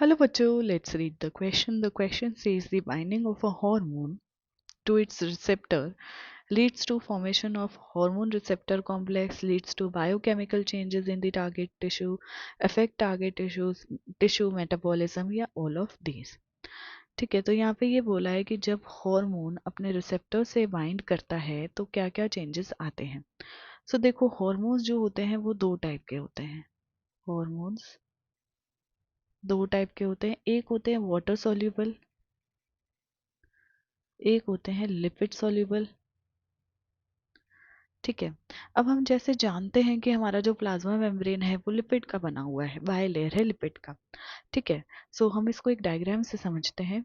Hello बच्चों, let's read the question. The question says the binding of a hormone to its receptor leads to formation of hormone receptor complex, leads to biochemical changes in the target tissue, affect target tissues, tissue metabolism या all of these. ठीक है, तो यहाँ पे ये बोला है कि जब हार्मोन अपने रिसेप्टर से बाइंड करता है तो क्या क्या चेंजेस आते हैं. सो देखो, हार्मोन्स जो होते हैं वो दो टाइप के होते हैं. हार्मोन्स दो टाइप के होते हैं. एक होते हैं वाटर सॉल्यूबल, एक होते हैं लिपिड सॉल्यूबल. ठीक है. अब हम जैसे जानते हैं कि हमारा जो प्लाज्मा मेम्ब्रेन है वो लिपिड का बना हुआ है, बायलेयर है लिपिड का. ठीक है. सो हम इसको एक डायग्राम से समझते हैं.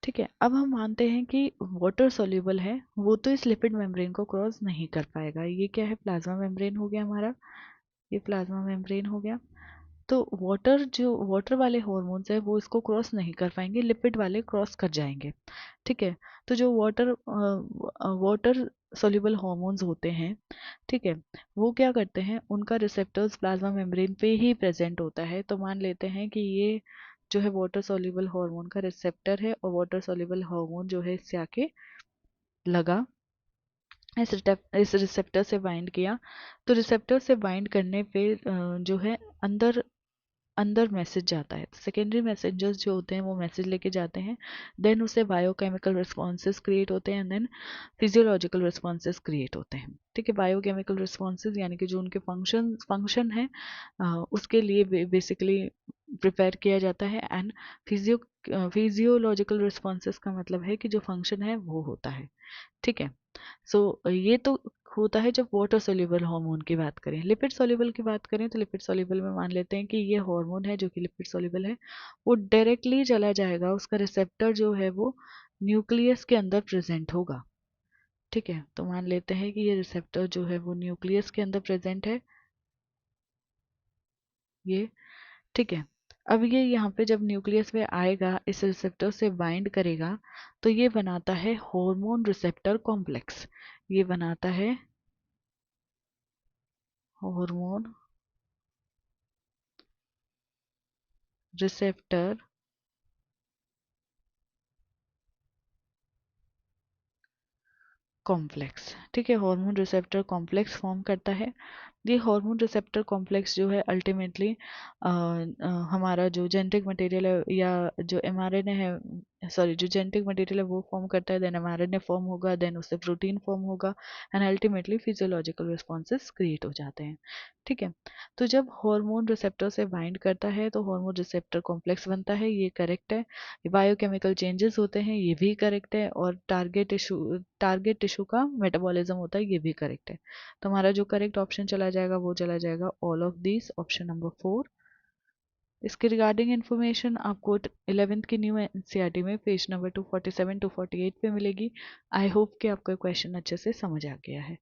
ठीक है. अब हम मानते हैं कि वाटर सॉल्यूबल है, वो तो इस लिपिड मेम्ब्रेन को क्रॉस नहीं कर पाएगा. ये क्या है? प्लाज्मा मेम्ब्रेन हो गया हमारा. ये प्लाज्मा मेम्ब्रेन हो गया. तो वाटर वाले हॉर्मोन्स है वो इसको क्रॉस नहीं कर पाएंगे, लिपिड वाले क्रॉस कर जाएंगे. ठीक है. तो जो वाटर सोल्यूबल हॉर्मोन्स होते हैं, ठीक है, वो क्या करते हैं, उनका रिसेप्टर्स प्लाज्मा मेम्ब्रेन पे ही प्रेजेंट होता है. तो मान लेते हैं कि ये जो है वाटर सोल्यूबल हार्मोन का रिसेप्टर है और वाटर सोल्यूबल हार्मोन जो है इससे आके लगा, इस रिसेप्टर से बाइंड किया. तो रिसेप्टर से बाइंड करने पे जो है अंदर अंदर मैसेज जाता है. सेकेंडरी मैसेजर्स जो होते हैं वो मैसेज लेके जाते हैं. देन उससे बायोकेमिकल रिस्पॉन्सेज क्रिएट होते हैं, देन फिजियोलॉजिकल रिस्पॉन्सेज क्रिएट होते हैं. ठीक है. बायोकेमिकल रिस्पॉन्सेज यानी कि जो उनके फंक्शन है उसके लिए बेसिकली प्रिपेयर किया जाता है. एंड फिजियोलॉजिकल रिस्पॉन्सेज का मतलब है कि जो फंक्शन है वो होता है. ठीक है. सो ये तो होता है जब वाटर सोल्यूबल हार्मोन की बात करें. लिपिड सोल्यूबल की बात करें तो लिपिड सोल्यूबल में मान लेते हैं कि ये हार्मोन है जो कि लिपिड सोल्यूबल है, वो डायरेक्टली चला जाएगा, उसका रिसेप्टर जो है वो न्यूक्लियस के अंदर प्रेजेंट होगा. ठीक है. तो मान लेते हैं कि ये रिसेप्टर जो है वो न्यूक्लियस के अंदर प्रेजेंट है. ये ठीक है. अब ये यहाँ पे जब न्यूक्लियस में आएगा, इस रिसेप्टर से बाइंड करेगा, तो ये बनाता है हार्मोन रिसेप्टर कॉम्प्लेक्स. ये बनाता है हार्मोन रिसेप्टर कॉम्प्लेक्स. ठीक है. हार्मोन रिसेप्टर कॉम्प्लेक्स फॉर्म करता है. ये हार्मोन रिसेप्टर कॉम्प्लेक्स जो है अल्टीमेटली हमारा जो जेनेटिक मटेरियल है या जो एमआरएनए है, सॉरी, जो जेनेटिक मटेरियल है वो फॉर्म करता है. देन एमआरएनए फॉर्म होगा, देन उससे प्रोटीन फॉर्म होगा, and ultimately physiological responses create हो जाते हैं. ठीक है. तो जब हार्मोन रिसेप्टर से बाइंड करता है तो हार्मोन रिसेप्टर कॉम्प्लेक्स बनता है, ये करेक्ट है. बायोकेमिकल चेंजेस होते हैं, ये भी करेक्ट है. और टारगेट टिश्यू का मेटाबॉलिज्म होता है, ये भी करेक्ट है. तो हमारा जो करेक्ट ऑप्शन चला जाएगा वो चला जाएगा all of this, option number 4. इसके रिगार्डिंग इन्फॉर्मेशन आपको 11th की न्यू एनसीईआरटी में पेज नंबर 247 248 पे मिलेगी. आई होप कि आपको क्वेश्चन अच्छे से समझ आ गया है.